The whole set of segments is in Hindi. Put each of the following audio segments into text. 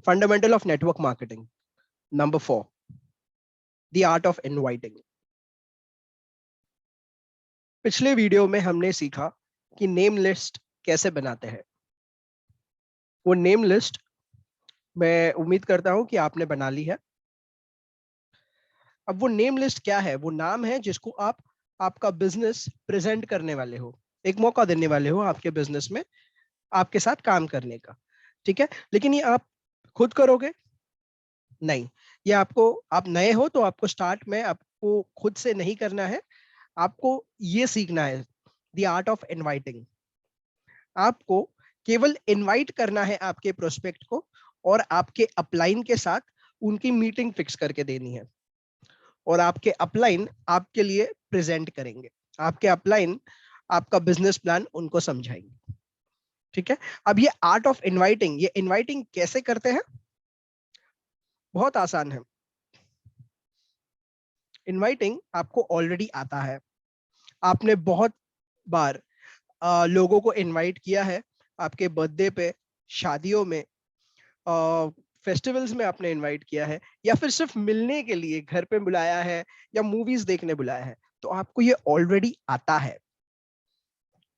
Fundamental of network marketing. Number 4, the art of inviting. पिछले वीडियो में हमने सीखा कि नेम लिस्ट कैसे बनाते हैं। वो नेम लिस्ट मैं उम्मीद करता हूं कि आपने बना ली है। अब वो नेम लिस्ट क्या है? वो नाम है जिसको आप आपका बिजनेस प्रेजेंट करने वाले हो, एक मौका देने वाले हो आपके बिजनेस में आपके साथ काम करने का। ठीक है, लेकिन ये आप खुद करोगे नहीं। ये आपको, आप नए हो तो आपको स्टार्ट में आपको खुद से नहीं करना है। आपको ये सीखना है द आर्ट ऑफ इनवाइटिंग। आपको केवल इनवाइट करना है आपके प्रोस्पेक्ट को, और आपके अपलाइन के साथ उनकी मीटिंग फिक्स करके देनी है, और आपके अपलाइन आपके लिए प्रेजेंट करेंगे। आपके अपलाइन आपका बिजनेस प्लान उनको समझाएंगे। ठीक है, अब ये आर्ट ऑफ इनवाइटिंग, ये इनवाइटिंग कैसे करते हैं? बहुत आसान है। इनवाइटिंग आपको ऑलरेडी आता है। आपने बहुत बार लोगों को इनवाइट किया है, आपके बर्थडे पे, शादियों में, फेस्टिवल्स में आपने इनवाइट किया है, या फिर सिर्फ मिलने के लिए घर पे बुलाया है, या मूवीज देखने बुलाया है, तो आपको ये ऑलरेडी आता है।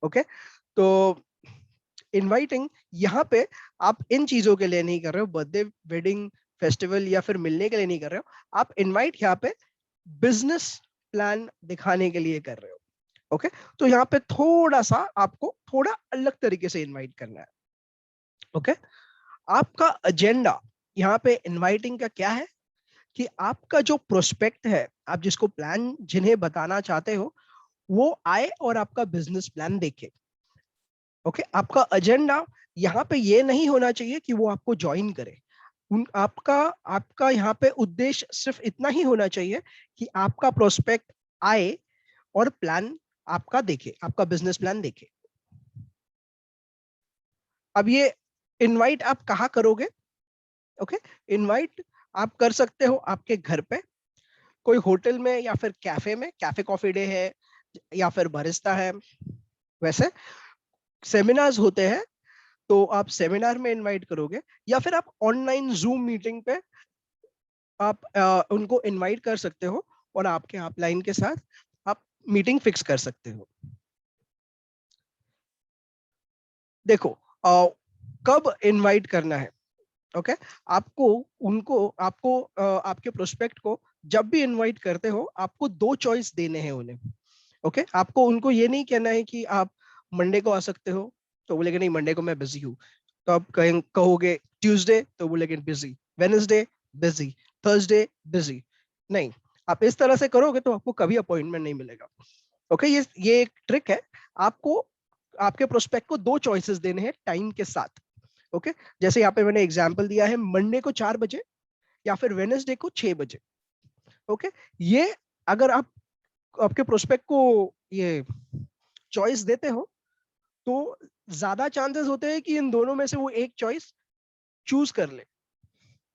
ओके, तो इनवाइटिंग यहाँ पे आप इन चीजों के लिए नहीं कर रहे हो, बर्थडे, वेडिंग, फेस्टिवल या फिर मिलने के लिए नहीं कर रहे हो। आप इनवाइट यहाँ पे बिजनेस प्लान दिखाने के लिए कर रहे हो। ओके, तो यहाँ पे थोड़ा सा आपको थोड़ा अलग तरीके से इनवाइट करना है। ओके, आपका एजेंडा यहाँ पे इनवाइटिंग का क्या है कि आपका जो प्रोस्पेक्ट है, आप जिसको प्लान जिन्हें बताना चाहते हो, वो आए और आपका बिजनेस प्लान देखे। ओके, आपका एजेंडा यहाँ पे ये नहीं होना चाहिए कि वो आपको ज्वाइन करे। आपका आपका यहाँ पे उद्देश्य सिर्फ इतना ही होना चाहिए कि आपका प्रोस्पेक्ट आए और प्लान आपका देखे, आपका बिजनेस प्लान देखे। अब ये इनवाइट आप कहाँ करोगे? ओके, इनवाइट आप कर सकते हो आपके घर पे, कोई होटल में, या फिर कैफे में, कैफे कॉफी डे है, या फिर बारिस्ता है। वैसे सेमिनार्स होते हैं तो आप सेमिनार में इनवाइट करोगे, या फिर आप ऑनलाइन जूम मीटिंग पे आप उनको इनवाइट कर सकते हो, और आपके अपलाइन के साथ आप मीटिंग फिक्स कर सकते हो। देखो, कब इनवाइट करना है? ओके, आपको उनको आपको आपके प्रोस्पेक्ट को जब भी इनवाइट करते हो, आपको दो चॉइस देने हैं उन्हें। ओके, आपको उनको ये नहीं कहना है कि आप मंडे को आ सकते हो, तो बोलेंगे नहीं मंडे को मैं बिजी हूँ। तो आप कहोगे ट्यूसडे, तो बोलेंगे busy, Wednesday busy, Thursday busy. नहीं, आप इस तरह से करोगे तो आपको कभी अपॉइंटमेंट नहीं मिलेगा। ओके, ये एक ट्रिक है। आपको आपके प्रोस्पेक्ट को दो चॉइसेस देने हैं टाइम के साथ। ओके, जैसे यहाँ पे मैंने एग्जांपल दिया है, मंडे को 4 बजे, या फिर वेडनेसडे को 6 बजे। ओके, ये अगर आप आपके प्रोस्पेक्ट को ये चॉइस देते हो, तो ज्यादा चांसेस होते हैं कि इन दोनों में से वो एक चॉइस चूज कर ले।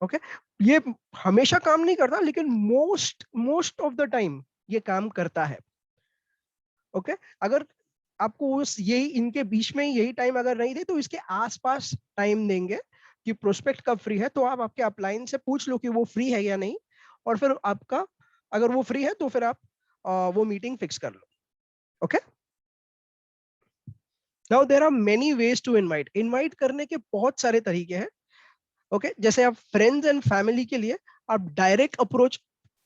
ओके, ये हमेशा काम नहीं करता, लेकिन most most of the time ये काम करता है। ओके, अगर आपको उस यही इनके बीच में यही टाइम अगर नहीं दे, तो इसके आसपास टाइम देंगे कि प्रोस्पेक्ट कब फ्री है, तो आप आपके अपलाइन से पूछ लो कि वो फ्री है या नहीं, और फिर आपका, अगर वो फ्री है तो फिर आप वो मीटिंग फिक्स कर लो। Okay, now there are many ways to invite. Invite करने के बहुत सारे तरीके हैं। ओके, जैसे आप फ्रेंड्स एंड फैमिली के लिए आप डायरेक्ट अप्रोच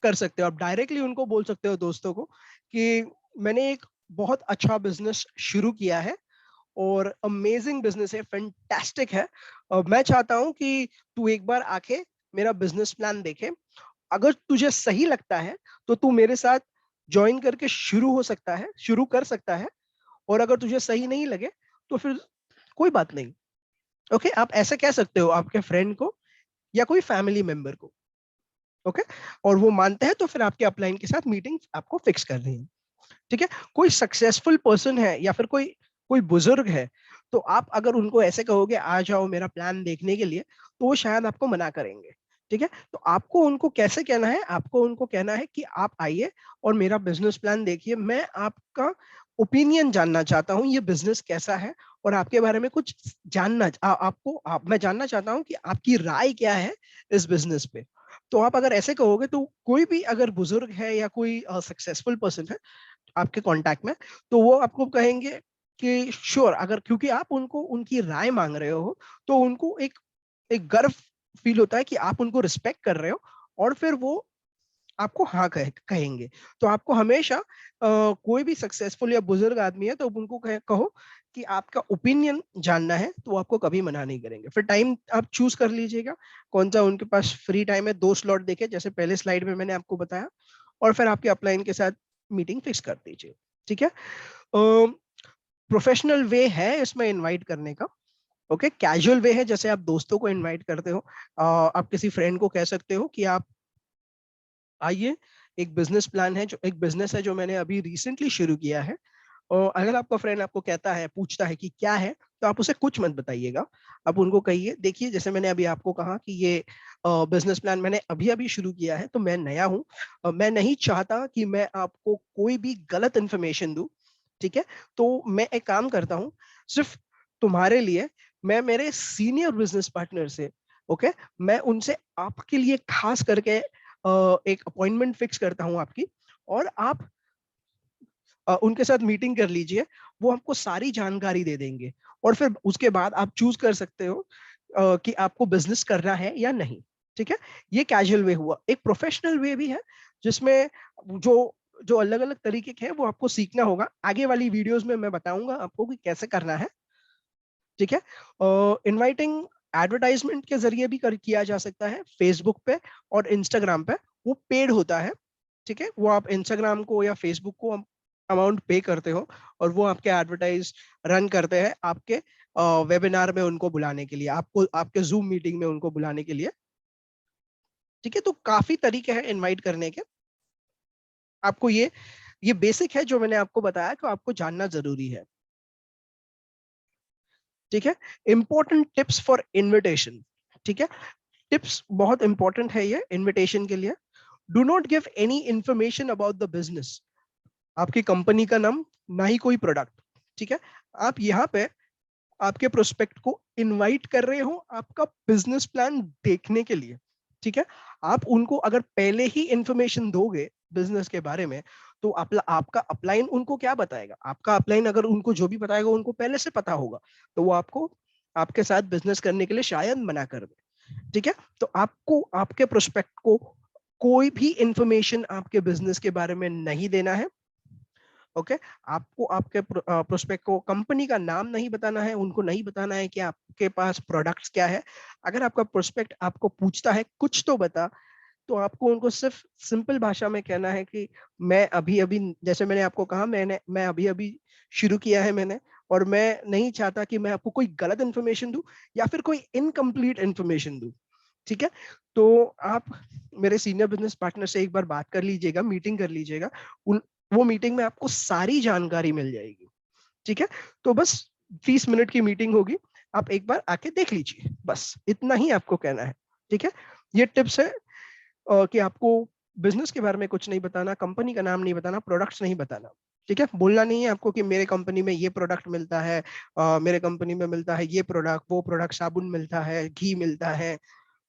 कर सकते हो। आप डायरेक्टली उनको बोल सकते हो, दोस्तों को, कि मैंने एक बहुत अच्छा बिजनेस शुरू किया है, और अमेजिंग बिजनेस है, फैंटास्टिक है, और मैं चाहता हूं कि तू एक बार आके मेरा बिजनेस प्लान देखे। अगर तुझे सही लगता है तो तू मेरे साथ ज्वाइन करके शुरू कर सकता है, और अगर तुझे सही नहीं लगे तो फिर कोई बात नहीं। ओके, आप ऐसे कह सकते हो आपके फ्रेंड को या कोई फैमिली मेंबर को। ओके, और वो मानते हैं तो फिर आपके अपलाइन के साथ मीटिंग आपको फिक्स करनी है। ठीक है, कोई सक्सेसफुल पर्सन है या फिर कोई कोई बुजुर्ग है, तो आप अगर उनको ऐसे कहोगे आ जाओ मेरा प्लान देखने के लिए, तो वो शायद आपको मना करेंगे। ठीक है, तो आपको उनको कैसे कहना है? आपको उनको कहना है कि आप आइए और मेरा बिजनेस प्लान देखिए, मैं आपका ओपिनियन जानना चाहता हूँ ये बिजनेस कैसा है, और आपके बारे में कुछ जानना मैं जानना चाहता हूँ कि आपकी राय क्या है इस बिजनेस पे। तो आप अगर ऐसे कहोगे तो कोई भी अगर बुजुर्ग है या कोई सक्सेसफुल पर्सन है आपके कांटेक्ट में, तो वो आपको कहेंगे कि श्योर, अगर क्योंकि आप उनको उनकी राय मांग रहे हो, तो उनको एक एक गर्व फील होता है कि आप उनको रिस्पेक्ट कर रहे हो, और फिर वो आपको हाँ कहेंगे। तो आपको हमेशा कोई भी सक्सेसफुल या बुजुर्ग आदमी है तो उनको कहो कि आपका ओपिनियन जानना है, तो वो आपको कभी मना नहीं करेंगे। फिर टाइम आप चूज कर लीजिएगा कौन सा उनके पास फ्री टाइम है, 2 स्लॉट देखे जैसे पहले स्लाइड में मैंने आपको बताया, और फिर आपके अपलाइन के साथ मीटिंग फिक्स कर दीजिए। ठीक है। प्रोफेशनल वे है इसमें इनवाइट करने का। ओके, कैजुअल वे है जैसे आप दोस्तों को इनवाइट करते हो। आप किसी फ्रेंड को कह सकते हो कि आप आइए, एक बिजनेस प्लान है, जो एक बिजनेस है जो मैंने अभी रिसेंटली शुरू किया है। और अगर आपका फ्रेंड आपको कहता है, पूछता है कि क्या है, तो आप उसे कुछ मत बताइएगा। आप उनको कहिए, देखिए जैसे मैंने अभी आपको कहा कि ये बिजनेस प्लान मैंने अभी अभी शुरू किया है, तो मैं नया हूँ, मैं नहीं चाहता कि मैं आपको कोई भी गलत इन्फॉर्मेशन दूं। ठीक है। तो मैं एक काम करता हूँ, सिर्फ तुम्हारे लिए मैं मेरे सीनियर बिजनेस पार्टनर से, ओके, मैं उनसे आपके लिए खास करके एक अपॉइंटमेंट फिक्स करता हूं आपकी, और आप उनके साथ मीटिंग कर लीजिए। वो आपको सारी जानकारी दे देंगे, और फिर उसके बाद आप चूज कर सकते हो कि आपको बिजनेस करना है या नहीं। ठीक है। ये कैजुअल वे हुआ। एक प्रोफेशनल वे भी है जिसमें जो जो अलग अलग तरीके के हैं वो आपको सीखना होगा। आगे वाली वीडियोस में मैं बताऊंगा आपको कि कैसे करना है। ठीक है। इनवाइटिंग एडवर्टाइजमेंट के जरिए भी किया जा सकता है, फेसबुक पे और इंस्टाग्राम पे। वो पेड होता है। ठीक है। वो आप इंस्टाग्राम को या फेसबुक को अमाउंट पे करते हो, और वो आपके एडवर्टाइज रन करते हैं आपके वेबिनार में उनको बुलाने के लिए, आपको आपके जूम मीटिंग में उनको बुलाने के लिए। ठीक है। तो काफी तरीके हैं इनवाइट करने के। आपको ये बेसिक है जो मैंने आपको बताया कि आपको जानना जरूरी है। ठीक है। Important tips for invitation. ठीक है। टिप्स बहुत इंपॉर्टेंट है ये इनविटेशन के लिए। Do not give any information about the business. आपकी कंपनी का नाम, ना ही कोई प्रोडक्ट। ठीक है। आप यहाँ पे आपके प्रोस्पेक्ट को इनवाइट कर रहे हो आपका बिजनेस प्लान देखने के लिए। ठीक है। आप उनको अगर पहले ही इंफॉर्मेशन दोगे बिजनेस के बारे में, तो आपका अपलाइन उनको क्या बताएगा? आपका अपलाइन अगर उनको जो भी बताएगा उनको पहले से पता होगा, तो वो आपको आपके साथ बिजनेस करने के लिए शायद मना कर दे। ठीक है। तो आपको आपके प्रोस्पेक्ट को कोई भी इंफॉर्मेशन आपके बिजनेस के बारे में नहीं देना है। ओके। आपको आपके प्रोस्पेक्ट को कंपनी का नाम नहीं बताना है, उनको नहीं बताना है कि आपके पास प्रोडक्ट्स क्या है। अगर आपका प्रोस्पेक्ट आपको पूछता है कुछ तो बता, तो आपको उनको सिर्फ सिंपल भाषा में कहना है कि मैं अभी अभी, जैसे मैंने आपको कहा, मैं अभी अभी शुरू किया है मैंने, और मैं नहीं चाहता कि मैं आपको कोई गलत इन्फॉर्मेशन दूं या फिर कोई इनकम्प्लीट इन्फॉर्मेशन दूं। ठीक है। तो आप मेरे सीनियर बिजनेस पार्टनर से एक बार बात कर लीजिएगा, मीटिंग कर लीजिएगा। उन वो मीटिंग में आपको सारी जानकारी मिल जाएगी। ठीक है। तो बस 30 मिनट की मीटिंग होगी, आप एक बार आके देख लीजिए, बस इतना ही आपको कहना है। ठीक है। ये टिप्स है कि आपको बिजनेस के बारे में कुछ नहीं बताना, कंपनी का नाम नहीं बताना, प्रोडक्ट्स नहीं बताना। ठीक है। बोलना नहीं है आपको कि मेरे कंपनी में ये प्रोडक्ट मिलता है, मेरे कंपनी में मिलता है ये प्रोडक्ट, वो प्रोडक्ट, साबुन मिलता है, घी मिलता है,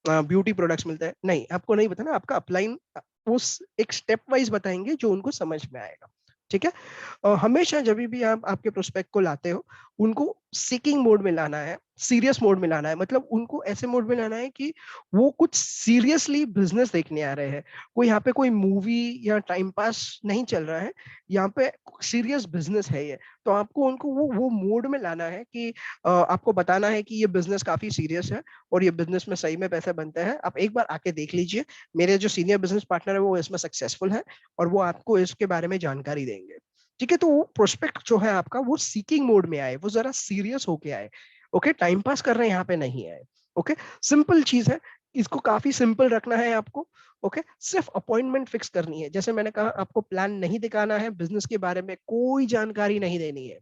ब्यूटी प्रोडक्ट्स मिलता है। नहीं, आपको नहीं बताना। आपका अपलाइन उस एक स्टेप वाइज बताएंगे जो उनको समझ में आएगा। ठीक है। हमेशा जब भी आप आपके प्रोस्पेक्ट को लाते हो, उनको सीकिंग मोड में लाना है, सीरियस मोड में लाना है। मतलब उनको ऐसे मोड में लाना है कि वो कुछ सीरियसली बिजनेस देखने आ रहे हैं। कोई यहाँ पे कोई मूवी या टाइम पास नहीं चल रहा है, यहाँ पे सीरियस बिजनेस है ये। तो आपको उनको वो मोड में लाना है कि आपको बताना है कि ये बिजनेस काफी सीरियस है, और ये बिजनेस में सही में पैसे बनते हैं। आप एक बार आके देख लीजिए, मेरे जो सीनियर बिजनेस पार्टनर है वो इसमें सक्सेसफुल है, और वो आपको इसके बारे में जानकारी देंगे। ठीक है। तो वो प्रोस्पेक्ट जो है आपका, वो सीकिंग मोड में आए, वो जरा सीरियस होके आए। ओके, टाइम पास कर रहे हैं यहाँ पे नहीं आए। ओके, सिंपल चीज है, इसको काफी सिंपल रखना है आपको। ओके, सिर्फ अपॉइंटमेंट फिक्स करनी है। जैसे मैंने कहा, आपको प्लान नहीं दिखाना है, बिजनेस के बारे में कोई जानकारी नहीं देनी है।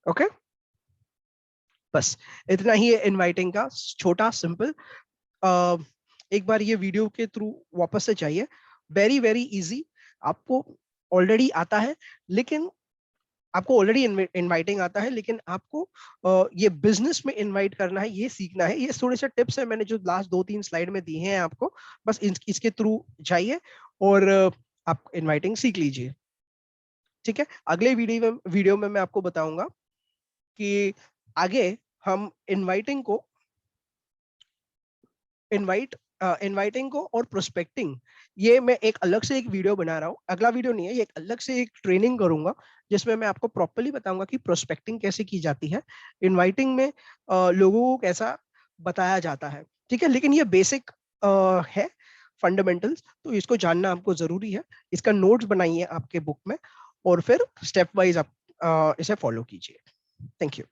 ओके, बस इतना ही है इनवाइटिंग का, छोटा सिंपल। एक बार ये वीडियो के थ्रू वापस से चाहिए। वेरी वेरी इजी, आपको ऑलरेडी आता है, लेकिन आपको ऑलरेडी इनवाइटिंग आता है, लेकिन आपको ये बिजनेस में इनवाइट करना है, ये सीखना है। ये थोड़े से टिप्स है मैंने जो लास्ट 2-3 स्लाइड में दिए हैं आपको, बस इसके थ्रू जाइए और आप इनवाइटिंग सीख लीजिए। ठीक है, अगले वीडियो में मैं आपको बताऊंगा कि आगे हम इनवाइट इनवाइटिंग को और प्रोस्पेक्टिंग, ये मैं एक अलग से एक वीडियो बना रहा हूँ। अगला वीडियो नहीं है, ये एक अलग से एक ट्रेनिंग करूंगा जिसमें मैं आपको प्रॉपर्ली बताऊंगा कि प्रोस्पेक्टिंग कैसे की जाती है, इनवाइटिंग में लोगों को कैसा बताया जाता है। ठीक है, लेकिन ये बेसिक है, फंडामेंटल्स, तो इसको जानना आपको जरूरी है। इसका नोट्स बनाइए आपके बुक में और फिर स्टेप वाइज आप इसे फॉलो कीजिए। Thank you.